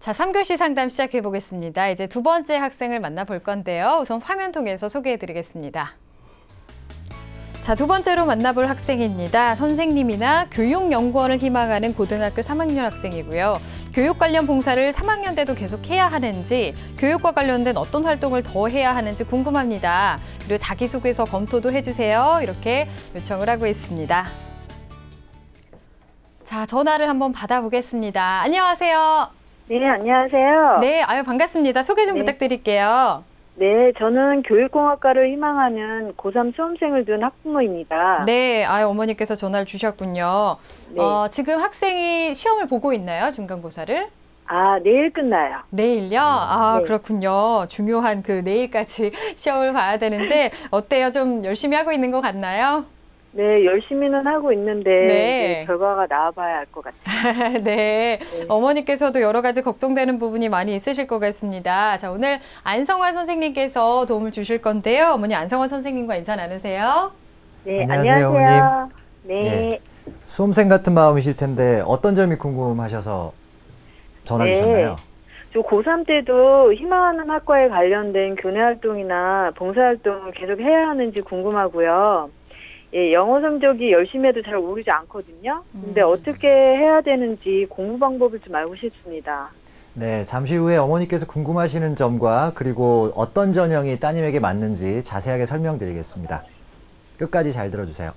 자, 3교시 상담 시작해 보겠습니다. 이제 두 번째 학생을 만나볼 건데요. 우선 화면 통해서 소개해 드리겠습니다. 자, 두 번째로 만나볼 학생입니다. 선생님이나 교육연구원을 희망하는 고등학교 3학년 학생이고요. 교육 관련 봉사를 3학년 때도 계속 해야 하는지, 교육과 관련된 어떤 활동을 더 해야 하는지 궁금합니다. 그리고 자기소개서 검토도 해주세요. 이렇게 요청을 하고 있습니다. 자, 전화를 한번 받아보겠습니다. 안녕하세요. 네, 안녕하세요. 네, 반갑습니다. 소개 좀 부탁드릴게요. 네, 저는 교육공학과를 희망하는 고3 수험생을 둔 학부모입니다. 네, 어머니께서 전화를 주셨군요. 네. 지금 학생이 시험을 보고 있나요? 중간고사를? 내일 끝나요. 내일요? 네. 그렇군요. 중요한 그 내일까지 시험을 봐야 되는데 어때요? 좀 열심히 하고 있는 것 같나요? 네, 열심히는 하고 있는데 네. 이제 결과가 나와봐야 알 것 같아요. 네. 어머니께서도 여러 가지 걱정되는 부분이 많이 있으실 것 같습니다. 자, 오늘 안성환 선생님께서 도움을 주실 건데요. 어머니 안성환 선생님과 인사 나누세요. 네, 안녕하세요, 안녕하세요. 어머님. 네. 수험생 같은 마음이실 텐데 어떤 점이 궁금하셔서 전화 주셨나요? 저 고3 때도 희망하는 학과에 관련된 교내 활동이나 봉사 활동을 계속 해야 하는지 궁금하고요. 예, 영어 성적이 열심히 해도 잘 오르지 않거든요. 근데 어떻게 해야 되는지 공부 방법을 좀 알고 싶습니다. 네, 잠시 후에 어머니께서 궁금하시는 점과 그리고 어떤 전형이 따님에게 맞는지 자세하게 설명드리겠습니다. 끝까지 잘 들어주세요.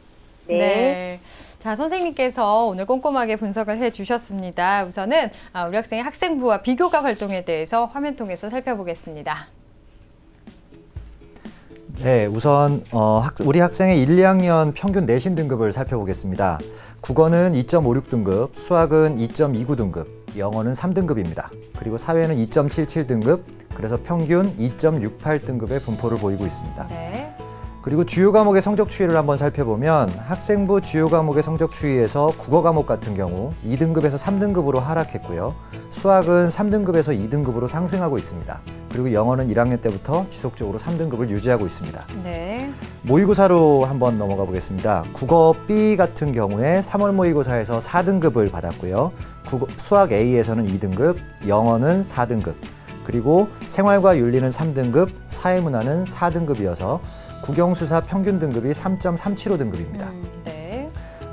네. 자, 선생님께서 오늘 꼼꼼하게 분석을 해주셨습니다. 우선은 우리 학생의 학생부와 비교과 활동에 대해서 화면 통해서 살펴보겠습니다. 네, 우선 우리 학생의 1, 2학년 평균 내신 등급을 살펴보겠습니다. 국어는 2.56등급, 수학은 2.29등급, 영어는 3등급입니다. 그리고 사회는 2.77등급, 그래서 평균 2.68등급의 분포를 보이고 있습니다. 네. 그리고 주요 과목의 성적 추이를 한번 살펴보면 학생부 주요 과목의 성적 추이에서 국어 과목 같은 경우 2등급에서 3등급으로 하락했고요. 수학은 3등급에서 2등급으로 상승하고 있습니다. 그리고 영어는 1학년 때부터 지속적으로 3등급을 유지하고 있습니다. 네. 모의고사로 한번 넘어가 보겠습니다. 국어 B 같은 경우에 3월 모의고사에서 4등급을 받았고요. 수학 A에서는 2등급, 영어는 4등급, 그리고 생활과 윤리는 3등급, 사회문화는 4등급이어서 국영수사 평균 등급이 3.375등급입니다. 네.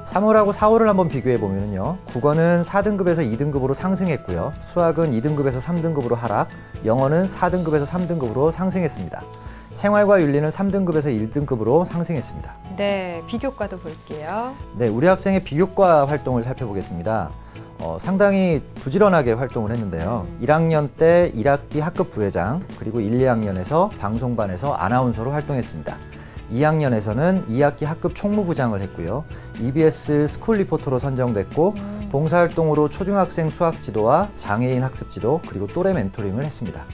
3월하고 4월을 한번 비교해 보면요. 국어는 4등급에서 2등급으로 상승했고요. 수학은 2등급에서 3등급으로 하락, 영어는 4등급에서 3등급으로 상승했습니다. 생활과 윤리는 3등급에서 1등급으로 상승했습니다. 네, 비교과도 볼게요. 네, 우리 학생의 비교과 활동을 살펴보겠습니다. 상당히 부지런하게 활동을 했는데요. 1학년 때 1학기 학급 부회장, 그리고 1, 2학년에서 방송반에서 아나운서로 활동했습니다. 2학년에서는 2학기 학급 총무부장을 했고요. EBS 스쿨 리포터로 선정됐고 봉사활동으로 초중학생 수학 지도와 장애인 학습 지도, 그리고 또래 멘토링을 했습니다.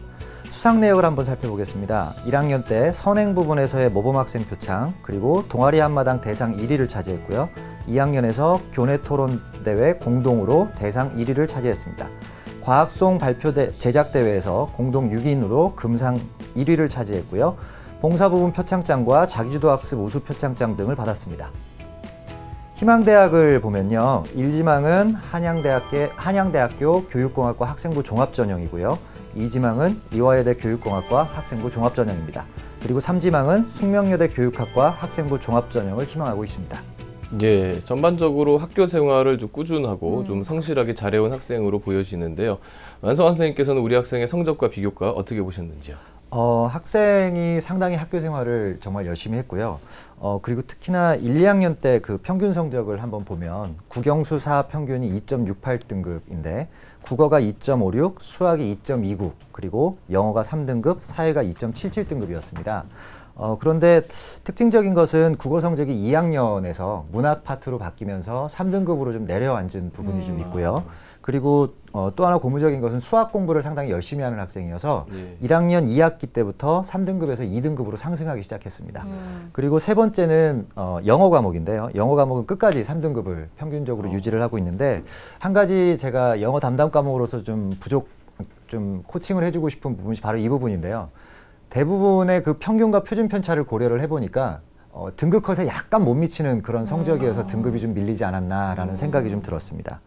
수상 내역을 한번 살펴보겠습니다. 1학년 때 선행 부분에서의 모범학생 표창, 그리고 동아리 한마당 대상 1위를 차지했고요. 2학년에서 교내 토론 대회 공동으로 대상 1위를 차지했습니다. 과학송 발표대 제작대회에서 공동 6인으로 금상 1위를 차지했고요. 봉사 부분 표창장과 자기주도 학습 우수 표창장 등을 받았습니다. 희망대학을 보면요. 1지망은 한양대학교 교육공학과 학생부 종합전형이고요. 2지망은 이화여대 교육공학과 학생부 종합전형입니다. 그리고 3지망은 숙명여대 교육학과 학생부 종합전형을 희망하고 있습니다. 예, 전반적으로 학교 생활을 좀 꾸준하고 좀 성실하게 잘해온 학생으로 보여지는데요. 안성환 선생님께서는 우리 학생의 성적과 비교과 어떻게 보셨는지요? 학생이 상당히 학교 생활을 정말 열심히 했고요. 그리고 특히나 1, 2학년 때 그 평균 성적을 한번 보면 국영수사 평균이 2.68등급인데 국어가 2.56, 수학이 2.29, 그리고 영어가 3등급, 사회가 2.77등급이었습니다. 그런데 특징적인 것은 국어 성적이 2학년에서 문학 파트로 바뀌면서 3등급으로 좀 내려앉은 부분이 좀 있고요. 그리고 또 하나 고무적인 것은 수학 공부를 상당히 열심히 하는 학생이어서 1학년 2학기 때부터 3등급에서 2등급으로 상승하기 시작했습니다. 그리고 세 번째는 영어 과목인데요. 영어 과목은 끝까지 3등급을 평균적으로 유지를 하고 있는데, 한 가지 제가 영어 담당 과목으로서 좀 코칭을 해주고 싶은 부분이 바로 이 부분인데요. 대부분의 그 평균과 표준 편차를 고려를 해보니까 등급 컷에 약간 못 미치는 그런 성적이어서 등급이 좀 밀리지 않았나라는 생각이 좀 들었습니다.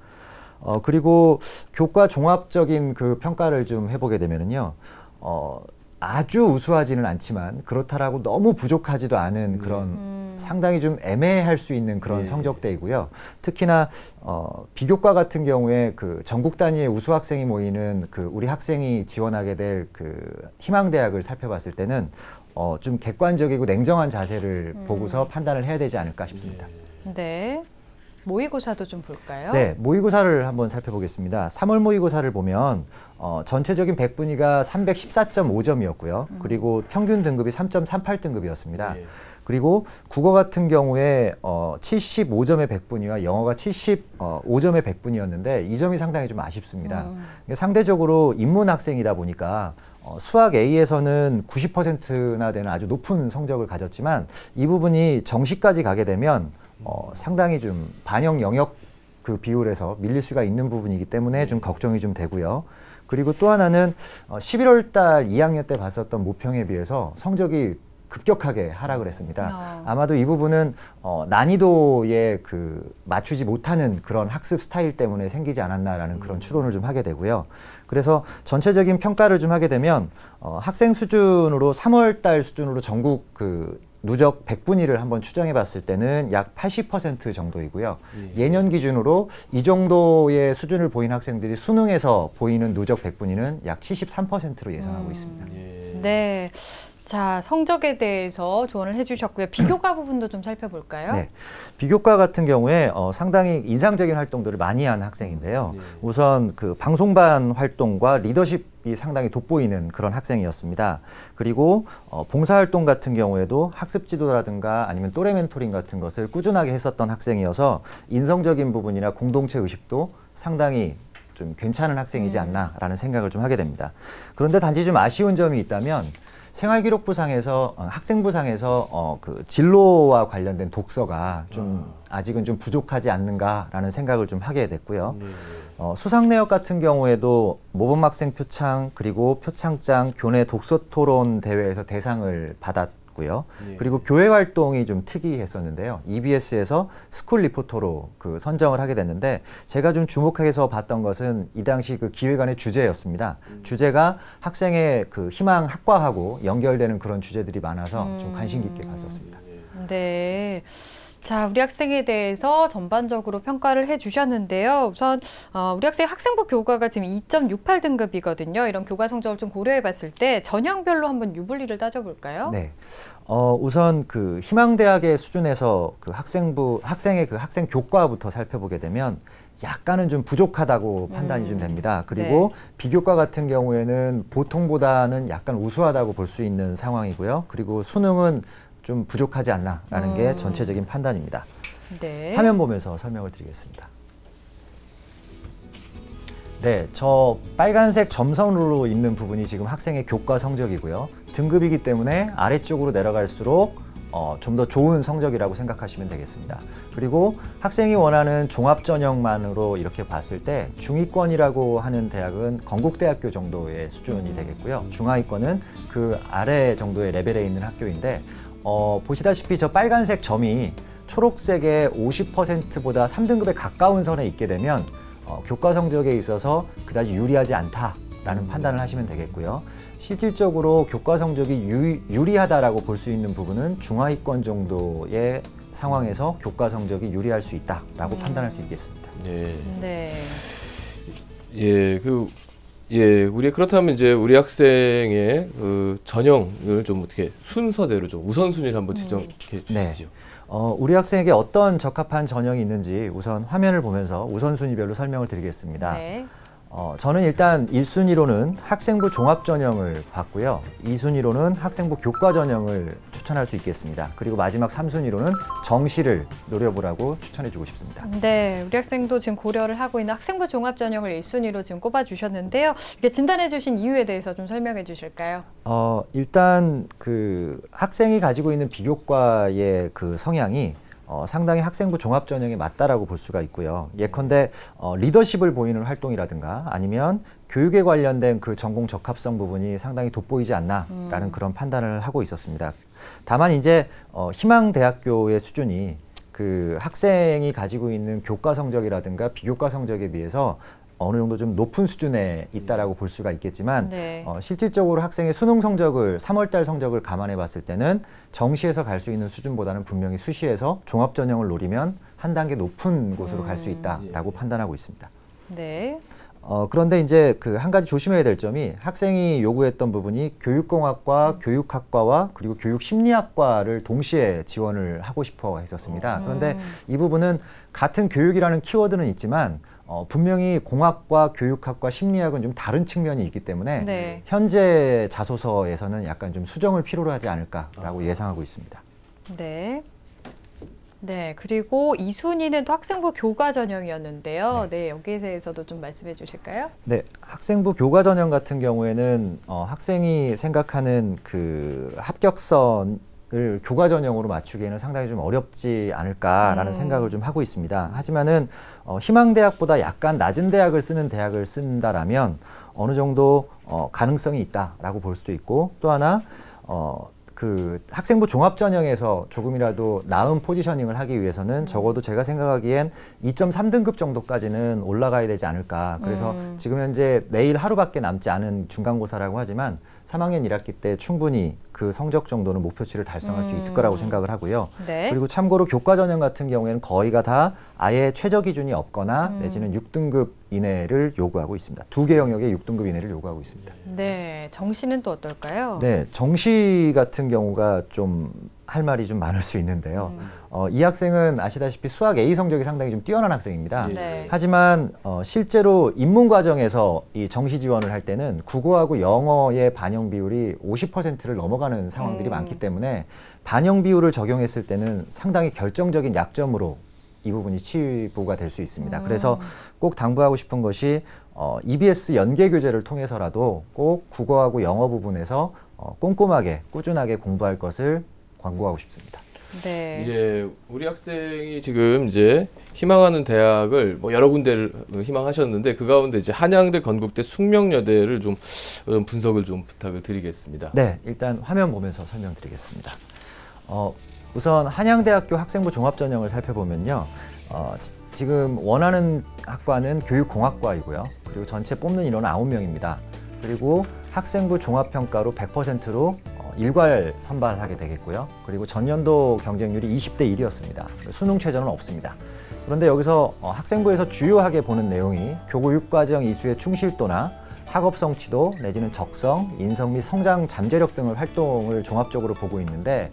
그리고 교과 종합적인 그 평가를 좀 해보게 되면은요. 아주 우수하지는 않지만 그렇다라고 너무 부족하지도 않은 그런 상당히 좀 애매할 수 있는 그런 성적대이고요. 특히나 비교과 같은 경우에 그 전국 단위의 우수 학생이 모이는 그 우리 학생이 지원하게 될 그 희망대학을 살펴봤을 때는 좀 객관적이고 냉정한 자세를 보고서 판단을 해야 되지 않을까 싶습니다. 네. 모의고사도 좀 볼까요? 네, 모의고사를 한번 살펴보겠습니다. 3월 모의고사를 보면 전체적인 100분위가 314.5점이었고요. 그리고 평균 등급이 3.38등급이었습니다. 그리고 국어 같은 경우에 75점의 100분위와 영어가 75점의 100분이었는데 이 점이 상당히 좀 아쉽습니다. 상대적으로 인문 학생이다 보니까 수학 A에서는 90%나 되는 아주 높은 성적을 가졌지만 이 부분이 정시까지 가게 되면 상당히 좀 반영 영역 그 비율에서 밀릴 수가 있는 부분이기 때문에 좀 걱정이 좀 되고요. 그리고 또 하나는 11월 달 2학년 때 봤었던 모평에 비해서 성적이 급격하게 하락을 했습니다. 아마도 이 부분은 난이도에 그 맞추지 못하는 그런 학습 스타일 때문에 생기지 않았나라는 그런 추론을 좀 하게 되고요. 그래서 전체적인 평가를 좀 하게 되면 학생 수준으로 3월 달 수준으로 전국 그 누적 100분위를 한번 추정해 봤을 때는 약 80% 정도이고요. 예년 기준으로 이 정도의 수준을 보인 학생들이 수능에서 보이는 누적 100분위는 약 73%로 예상하고 있습니다. 네. 자, 성적에 대해서 조언을 해주셨고요. 비교과 부분도 좀 살펴볼까요? 네, 비교과 같은 경우에 상당히 인상적인 활동들을 많이 한 학생인데요. 우선 그 방송반 활동과 리더십이 상당히 돋보이는 그런 학생이었습니다. 그리고 봉사활동 같은 경우에도 학습 지도라든가 아니면 또래 멘토링 같은 것을 꾸준하게 했었던 학생이어서 인성적인 부분이나 공동체 의식도 상당히 좀 괜찮은 학생이지 않나라는 생각을 좀 하게 됩니다. 그런데 단지 좀 아쉬운 점이 있다면 생활기록부상에서 학생부상에서 그 진로와 관련된 독서가 좀 아직은 좀 부족하지 않는가라는 생각을 좀 하게 됐고요. 수상 내역 같은 경우에도 모범학생 표창 그리고 표창장 교내 독서토론 대회에서 대상을 받았고요. 그리고 교회 활동이 좀 특이했었는데요. EBS에서 스쿨 리포터로 그 선정을 하게 됐는데 제가 좀 주목해서 봤던 것은 이 당시 그 기획안의 주제였습니다. 주제가 학생의 그 희망 학과하고 연결되는 그런 주제들이 많아서 좀 관심 깊게 봤었습니다. 네. 자, 우리 학생에 대해서 전반적으로 평가를 해주셨는데요. 우선 우리 학생 학생부 교과가 지금 2.68등급이거든요. 이런 교과 성적을 좀 고려해봤을 때 전형별로 한번 유불리를 따져볼까요? 네. 우선 그 희망대학의 수준에서 그 학생의 그 학생 교과부터 살펴보게 되면 약간은 좀 부족하다고 판단이 좀 됩니다. 그리고 비교과 같은 경우에는 보통보다는 약간 우수하다고 볼 수 있는 상황이고요. 그리고 수능은 좀 부족하지 않나라는 게 전체적인 판단입니다. 네. 화면 보면서 설명을 드리겠습니다. 네, 저 빨간색 점선으로 있는 부분이 지금 학생의 교과 성적이고요. 등급이기 때문에 아래쪽으로 내려갈수록 좀 더 좋은 성적이라고 생각하시면 되겠습니다. 그리고 학생이 원하는 종합전형만으로 이렇게 봤을 때 중위권이라고 하는 대학은 건국대학교 정도의 수준이 되겠고요. 중하위권은 그 아래 정도의 레벨에 있는 학교인데 보시다시피 저 빨간색 점이 초록색의 50%보다 3등급에 가까운 선에 있게 되면 교과 성적에 있어서 그다지 유리하지 않다라는 판단을 하시면 되겠고요. 실질적으로 교과 성적이 유리하다라고 볼 수 있는 부분은 중하위권 정도의 상황에서 교과 성적이 유리할 수 있다라고 판단할 수 있겠습니다. 네. 우리 그렇다면 이제 우리 학생의 그 전형을 좀 어떻게 순서대로 좀 우선순위를 한번 지정해 주시죠. 네. 우리 학생에게 어떤 적합한 전형이 있는지 우선 화면을 보면서 우선순위별로 설명을 드리겠습니다. 네. 저는 일단 1순위로는 학생부 종합전형을 봤고요. 2순위로는 학생부 교과전형을 추천할 수 있겠습니다. 그리고 마지막 3순위로는 정시를 노려보라고 추천해주고 싶습니다. 네, 우리 학생도 지금 고려를 하고 있는 학생부 종합전형을 1순위로 지금 꼽아주셨는데요. 이렇게 진단해주신 이유에 대해서 좀 설명해 주실까요? 일단 그 학생이 가지고 있는 비교과의 그 성향이 상당히 학생부 종합전형에 맞다라고 볼 수가 있고요. 예컨대 리더십을 보이는 활동이라든가 아니면 교육에 관련된 그 전공 적합성 부분이 상당히 돋보이지 않나라는 그런 판단을 하고 있었습니다. 다만 이제 희망대학교의 수준이 그 학생이 가지고 있는 교과 성적이라든가 비교과 성적에 비해서 어느 정도 좀 높은 수준에 있다라고 볼 수가 있겠지만 네. 실질적으로 학생의 수능 성적을 3월달 성적을 감안해 봤을 때는 정시에서 갈 수 있는 수준보다는 분명히 수시에서 종합 전형을 노리면 한 단계 높은 곳으로 갈 수 있다라고 판단하고 있습니다. 네. 그런데 이제 그 한 가지 조심해야 될 점이 학생이 요구했던 부분이 교육공학과, 교육학과와 그리고 교육심리학과를 동시에 지원을 하고 싶어 했었습니다. 그런데 이 부분은 같은 교육이라는 키워드는 있지만 분명히 공학과, 교육학과, 심리학은 좀 다른 측면이 있기 때문에 네. 현재 자소서에서는 약간 좀 수정을 필요로 하지 않을까라고 예상하고 있습니다. 네. 네, 그리고 2순위는 또 학생부 교과 전형이었는데요. 네, 여기에 대해서도 좀 말씀해 주실까요? 네, 학생부 교과 전형 같은 경우에는 학생이 생각하는 그 합격선을 교과 전형으로 맞추기에는 상당히 좀 어렵지 않을까라는 생각을 좀 하고 있습니다. 하지만은 희망대학보다 약간 낮은 대학을 쓰는 대학을 쓴다라면 어느 정도 가능성이 있다라고 볼 수도 있고, 또 하나 그 학생부 종합 전형에서 조금이라도 나은 포지셔닝을 하기 위해서는 적어도 제가 생각하기엔 2.3등급 정도까지는 올라가야 되지 않을까. 그래서 지금 현재 내일 하루밖에 남지 않은 중간고사라고 하지만 3학년 1학기 때 충분히 그 성적 정도는 목표치를 달성할 수 있을 거라고 생각을 하고요. 네. 그리고 참고로 교과 전형 같은 경우에는 거의가 다 아예 최저 기준이 없거나 내지는 6등급 이내를 요구하고 있습니다. 두 개 영역에 6등급 이내를 요구하고 있습니다. 네, 정시는 또 어떨까요? 네, 정시 같은 경우가 좀 할 말이 좀 많을 수 있는데요. 이 학생은 아시다시피 수학 A 성적이 상당히 좀 뛰어난 학생입니다. 네. 하지만 실제로 입문 과정에서 이 정시 지원을 할 때는 국어하고 영어의 반영 비율이 50%를 넘어가는 상황들이 많기 때문에 반영 비율을 적용했을 때는 상당히 결정적인 약점으로 이 부분이 치부가 될 수 있습니다. 그래서 꼭 당부하고 싶은 것이 EBS 연계 교재를 통해서라도 꼭 국어하고 영어 부분에서 꼼꼼하게 꾸준하게 공부할 것을 권고하고 싶습니다. 네. 예, 우리 학생이 지금 이제 희망하는 대학을 뭐 여러 군데를 희망하셨는데 그 가운데 이제 한양대, 건국대, 숙명여대를 좀 분석을 좀 부탁을 드리겠습니다. 네, 일단 화면 보면서 설명드리겠습니다. 우선 한양대학교 학생부 종합전형을 살펴보면요. 지금 원하는 학과는 교육공학과이고요. 그리고 전체 뽑는 인원은 9명입니다. 그리고 학생부 종합평가로 100%로 일괄 선발하게 되겠고요. 그리고 전년도 경쟁률이 20대 1이었습니다. 수능 최저는 없습니다. 그런데 여기서 학생부에서 주요하게 보는 내용이 교육과정 이수의 충실도나 학업 성취도 내지는 적성, 인성 및 성장 잠재력 등을 활동을 종합적으로 보고 있는데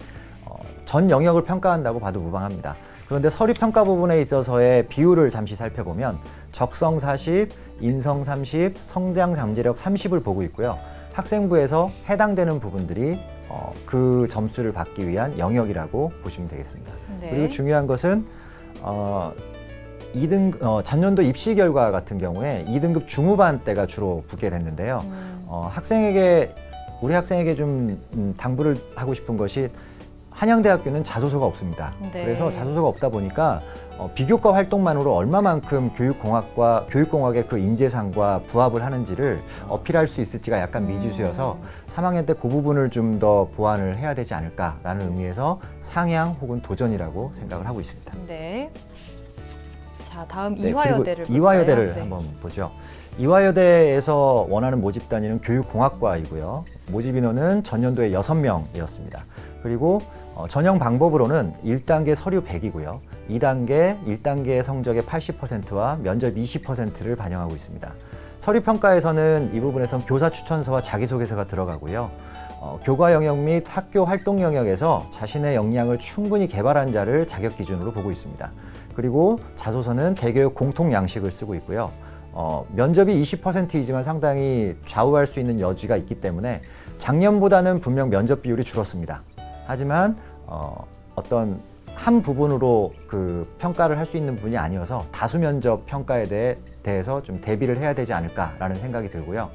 전 영역을 평가한다고 봐도 무방합니다. 그런데 서류평가 부분에 있어서의 비율을 잠시 살펴보면 적성 40, 인성 30, 성장 잠재력 30을 보고 있고요. 학생부에서 해당되는 부분들이 그 점수를 받기 위한 영역이라고 보시면 되겠습니다. 네. 그리고 중요한 것은 전년도 입시 결과 같은 경우에 2등급 중후반 때가 주로 붙게 됐는데요. 우리 학생에게 좀 당부를 하고 싶은 것이 한양대학교는 자소서가 없습니다. 네. 그래서 자소서가 없다 보니까 비교과 활동만으로 얼마만큼 교육공학의 그 인재상과 부합을 하는지를 어필할 수 있을지가 약간 미지수여서 3학년 때 그 부분을 좀 더 보완을 해야 되지 않을까라는 의미에서 상향 혹은 도전이라고 생각을 하고 있습니다. 네. 자, 다음 네, 이화여대를 그리고 이화여대를 볼까요? 네. 한번 보죠. 이화여대에서 원하는 모집 단위는 교육공학과이고요. 모집 인원은 전년도에 6명이었습니다. 그리고 전형 방법으로는 1단계 서류 100이고요. 2단계, 1단계 성적의 80%와 면접 20%를 반영하고 있습니다. 서류 평가에서는 이 부분에선 교사 추천서와 자기소개서가 들어가고요. 교과 영역 및 학교 활동 영역에서 자신의 역량을 충분히 개발한 자를 자격 기준으로 보고 있습니다. 그리고 자소서는 대교육 공통 양식을 쓰고 있고요. 면접이 20%이지만 상당히 좌우할 수 있는 여지가 있기 때문에 작년보다는 분명 면접 비율이 줄었습니다. 하지만 어떤 한 부분으로 그 평가를 할 수 있는 부분이 아니어서 다수 면접 평가에 대해서 좀 대비를 해야 되지 않을까라는 생각이 들고요.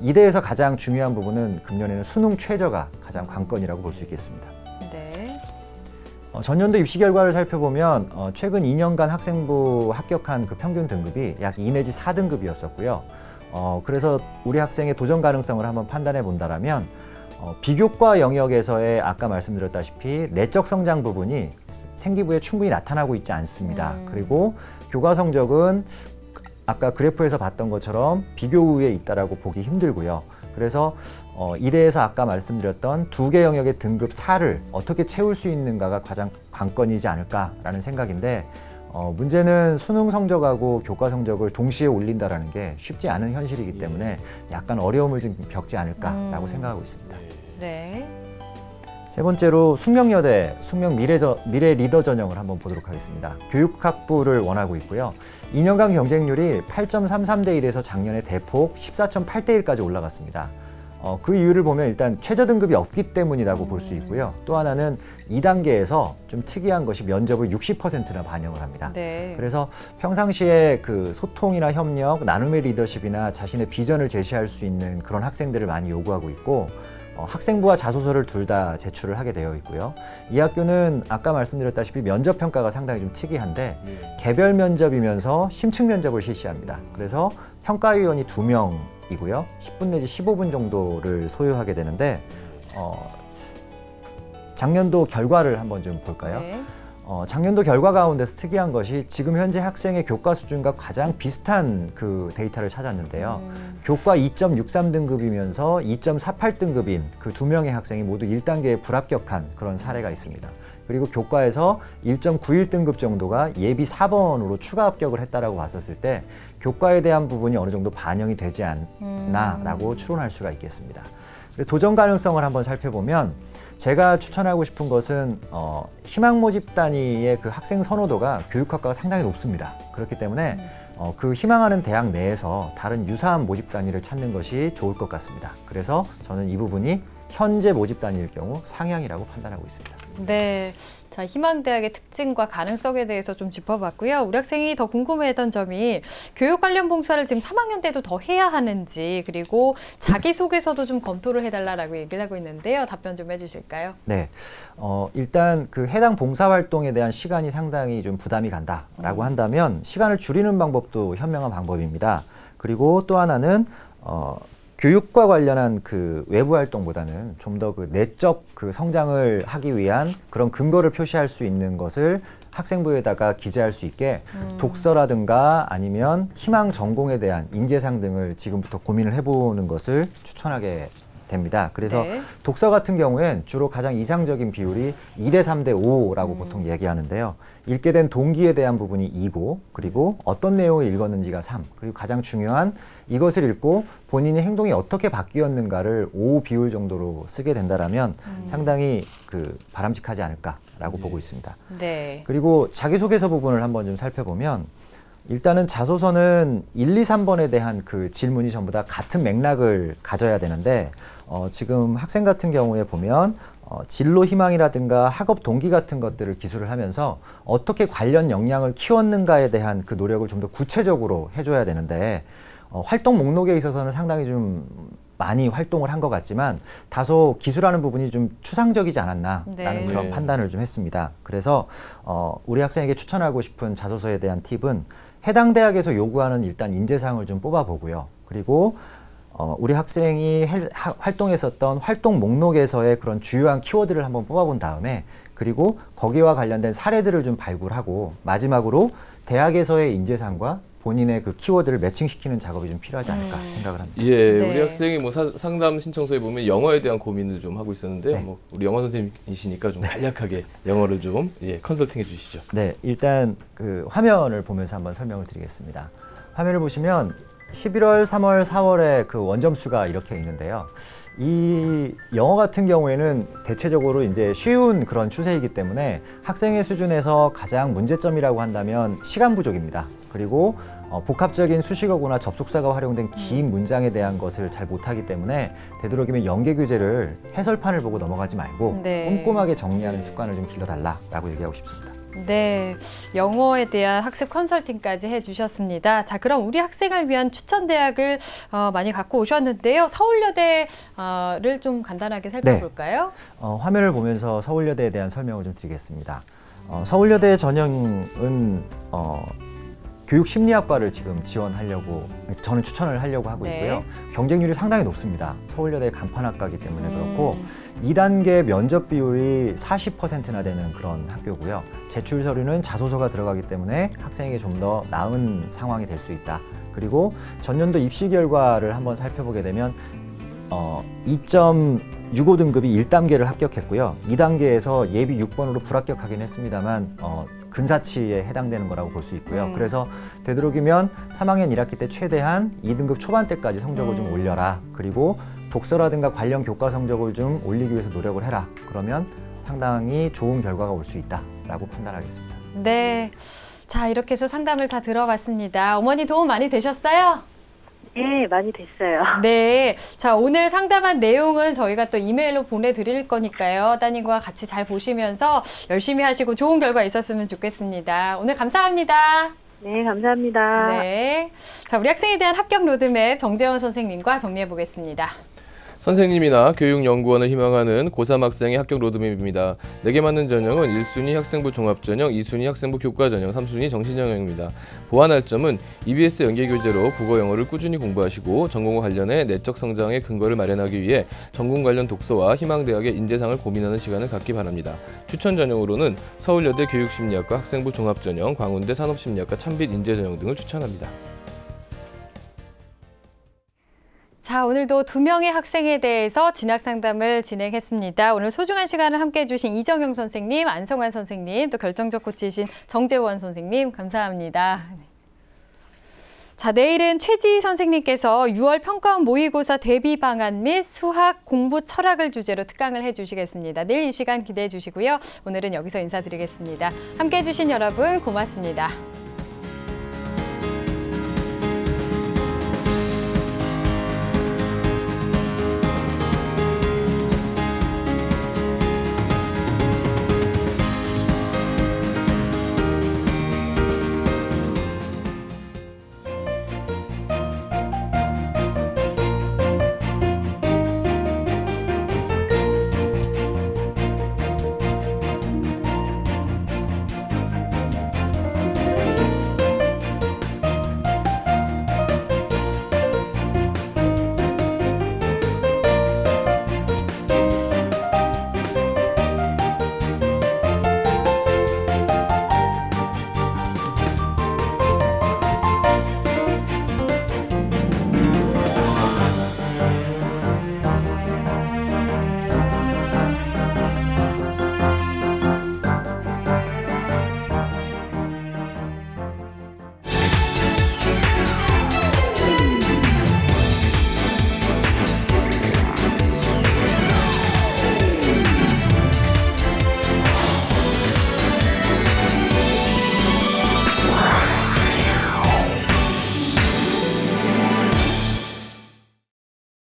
이대에서 가장 중요한 부분은 금년에는 수능 최저가 가장 관건이라고 볼 수 있겠습니다. 네. 전년도 입시 결과를 살펴보면 최근 2년간 학생부 합격한 그 평균 등급이 약 2 내지 4등급이었었고요. 그래서 우리 학생의 도전 가능성을 한번 판단해 본다라면 비교과 영역에서의 아까 말씀드렸다시피 내적 성장 부분이 생기부에 충분히 나타나고 있지 않습니다. 그리고 교과 성적은 아까 그래프에서 봤던 것처럼 비교 우위에 있다라고 보기 힘들고요. 그래서 이래에서 아까 말씀드렸던 두 개 영역의 등급 4를 어떻게 채울 수 있는가가 가장 관건이지 않을까라는 생각인데 문제는 수능 성적하고 교과 성적을 동시에 올린다라는 게 쉽지 않은 현실이기 때문에 약간 어려움을 좀 겪지 않을까라고 생각하고 있습니다. 네. 세 번째로 숙명여대, 숙명 미래 리더 전형을 한번 보도록 하겠습니다. 교육학부를 원하고 있고요. 2년간 경쟁률이 8.33대 1에서 작년에 대폭 14.8대 1까지 올라갔습니다. 그 이유를 보면 일단 최저 등급이 없기 때문이라고 볼 수 있고요. 또 하나는 2단계에서 좀 특이한 것이 면접을 60%나 반영을 합니다. 네. 그래서 평상시에 그 소통이나 협력, 나눔의 리더십이나 자신의 비전을 제시할 수 있는 그런 학생들을 많이 요구하고 있고 학생부와 자소서를 둘 다 제출을 하게 되어 있고요. 이 학교는 아까 말씀드렸다시피 면접 평가가 상당히 좀 특이한데 개별 면접이면서 심층 면접을 실시합니다. 그래서 평가위원이 2명이고요. 10분 내지 15분 정도를 소요하게 되는데 작년도 결과를 한번 좀 볼까요? 네. 작년도 결과 가운데서 특이한 것이 지금 현재 학생의 교과 수준과 가장 비슷한 그 데이터를 찾았는데요. 교과 2.63등급이면서 2.48등급인 그 2명의 학생이 모두 1단계에 불합격한 그런 사례가 있습니다. 그리고 교과에서 1.91등급 정도가 예비 4번으로 추가 합격을 했다라고 봤었을 때 교과에 대한 부분이 어느 정도 반영이 되지 않나라고 추론할 수가 있겠습니다. 도전 가능성을 한번 살펴보면 제가 추천하고 싶은 것은 희망 모집 단위의 그 학생 선호도가 교육학과가 상당히 높습니다. 그렇기 때문에 그 희망하는 대학 내에서 다른 유사한 모집 단위를 찾는 것이 좋을 것 같습니다. 그래서 저는 이 부분이 현재 모집 단위일 경우 상향이라고 판단하고 있습니다. 네. 자, 희망대학의 특징과 가능성에 대해서 좀 짚어봤고요. 우리 학생이 더 궁금해했던 점이 교육 관련 봉사를 지금 3학년 때도 더 해야 하는지, 그리고 자기소개서도 좀 검토를 해달라고 얘기를 하고 있는데요. 답변 좀 해주실까요? 네. 일단 그 해당 봉사활동에 대한 시간이 상당히 좀 부담이 간다라고 한다면 시간을 줄이는 방법도 현명한 방법입니다. 그리고 또 하나는 교육과 관련한 그 외부 활동보다는 좀 더 그 내적 그 성장을 하기 위한 그런 근거를 표시할 수 있는 것을 학생부에다가 기재할 수 있게 독서라든가 아니면 희망 전공에 대한 인재상 등을 지금부터 고민을 해보는 것을 추천하게 됩니다. 그래서 네. 독서 같은 경우엔 주로 가장 이상적인 비율이 2대 3대 5라고 보통 얘기하는데요. 읽게 된 동기에 대한 부분이 2고 그리고 어떤 내용을 읽었는지가 3, 그리고 가장 중요한 이것을 읽고 본인의 행동이 어떻게 바뀌었는가를 5 비율 정도로 쓰게 된다라면 상당히 그 바람직하지 않을까라고 보고 있습니다. 네. 그리고 자기소개서 부분을 한번 좀 살펴보면 일단은 자소서는 1, 2, 3번에 대한 그 질문이 전부 다 같은 맥락을 가져야 되는데 지금 학생 같은 경우에 보면 진로 희망이라든가 학업 동기 같은 것들을 기술을 하면서 어떻게 관련 역량을 키웠는가에 대한 그 노력을 좀 더 구체적으로 해줘야 되는데 활동 목록에 있어서는 상당히 좀 많이 활동을 한 것 같지만 다소 기술하는 부분이 좀 추상적이지 않았나라는 네. 그런 판단을 좀 했습니다. 그래서 우리 학생에게 추천하고 싶은 자소서에 대한 팁은 해당 대학에서 요구하는 일단 인재상을 좀 뽑아보고요. 그리고 우리 학생이 활동했었던 활동 목록에서의 그런 주요한 키워드를 한번 뽑아본 다음에 그리고 거기와 관련된 사례들을 좀 발굴하고 마지막으로 대학에서의 인재상과 본인의 그 키워드를 매칭시키는 작업이 좀 필요하지 않을까 생각을 합니다. 예, 네. 우리 학생이 뭐 상담 신청서에 보면 영어에 대한 고민을 좀 하고 있었는데요. 네. 뭐 우리 영어 선생님이시니까 좀 간략하게 영어를 좀 컨설팅해 주시죠. 네, 일단 그 화면을 보면서 한번 설명을 드리겠습니다. 화면을 보시면 11월, 3월, 4월에 그 원점수가 이렇게 있는데요. 이 영어 같은 경우에는 대체적으로 이제 쉬운 그런 추세이기 때문에 학생의 수준에서 가장 문제점이라고 한다면 시간 부족입니다. 그리고 복합적인 수식어구나 접속사가 활용된 긴 문장에 대한 것을 잘 못하기 때문에 되도록이면 연계 교재를 해설판을 보고 넘어가지 말고 네. 꼼꼼하게 정리하는 습관을 좀 길러달라라고 얘기하고 싶습니다. 네, 영어에 대한 학습 컨설팅까지 해주셨습니다. 자, 그럼 우리 학생을 위한 추천 대학을 많이 갖고 오셨는데요. 서울여대를 좀 간단하게 살펴볼까요? 화면을 보면서 서울여대에 대한 설명을 좀 드리겠습니다. 서울여대 전형은 교육심리학과를 지금 지원하려고 저는 추천을 하려고 하고 있고요. 경쟁률이 상당히 높습니다. 서울여대 간판학과이기 때문에 그렇고 2단계 면접 비율이 40%나 되는 그런 학교고요. 제출 서류는 자소서가 들어가기 때문에 학생에게 좀 더 나은 상황이 될 수 있다. 그리고 전년도 입시 결과를 한번 살펴보게 되면 2.65등급이 1단계를 합격했고요. 2단계에서 예비 6번으로 불합격하긴 했습니다만 근사치에 해당되는 거라고 볼 수 있고요. 그래서 되도록이면 3학년 1학기 때 최대한 2등급 초반대까지 성적을 좀 올려라. 그리고 독서라든가 관련 교과 성적을 좀 올리기 위해서 노력을 해라. 그러면 상당히 좋은 결과가 올 수 있다라고 판단하겠습니다. 네. 자, 이렇게 해서 상담을 다 들어봤습니다. 어머니 도움 많이 되셨어요? 네, 많이 됐어요. 네. 자, 오늘 상담한 내용은 저희가 또 이메일로 보내드릴 거니까요. 따님과 같이 잘 보시면서 열심히 하시고 좋은 결과 있었으면 좋겠습니다. 오늘 감사합니다. 네, 감사합니다. 네. 자, 우리 학생에 대한 합격 로드맵 정재원 선생님과 정리해 보겠습니다. 선생님이나 교육연구원을 희망하는 고3 학생의 합격 로드맵입니다. 4개 맞는 전형은 1순위 학생부 종합전형, 2순위 학생부 교과전형, 3순위 정신전형입니다. 보완할 점은 EBS 연계교재로 국어, 영어를 꾸준히 공부하시고 전공과 관련해 내적 성장의 근거를 마련하기 위해 전공 관련 독서와 희망대학의 인재상을 고민하는 시간을 갖기 바랍니다. 추천 전형으로는 서울여대 교육심리학과 학생부 종합전형, 광운대 산업심리학과 참빛 인재전형 등을 추천합니다. 자, 오늘도 2명의 학생에 대해서 진학 상담을 진행했습니다. 오늘 소중한 시간을 함께해 주신 이정영 선생님, 안성환 선생님, 또 결정적 코치이신 정재원 선생님 감사합니다. 자, 내일은 최지희 선생님께서 6월 평가원 모의고사 대비 방안 및 수학 공부 철학을 주제로 특강을 해주시겠습니다. 내일 이 시간 기대해 주시고요. 오늘은 여기서 인사드리겠습니다. 함께해 주신 여러분 고맙습니다.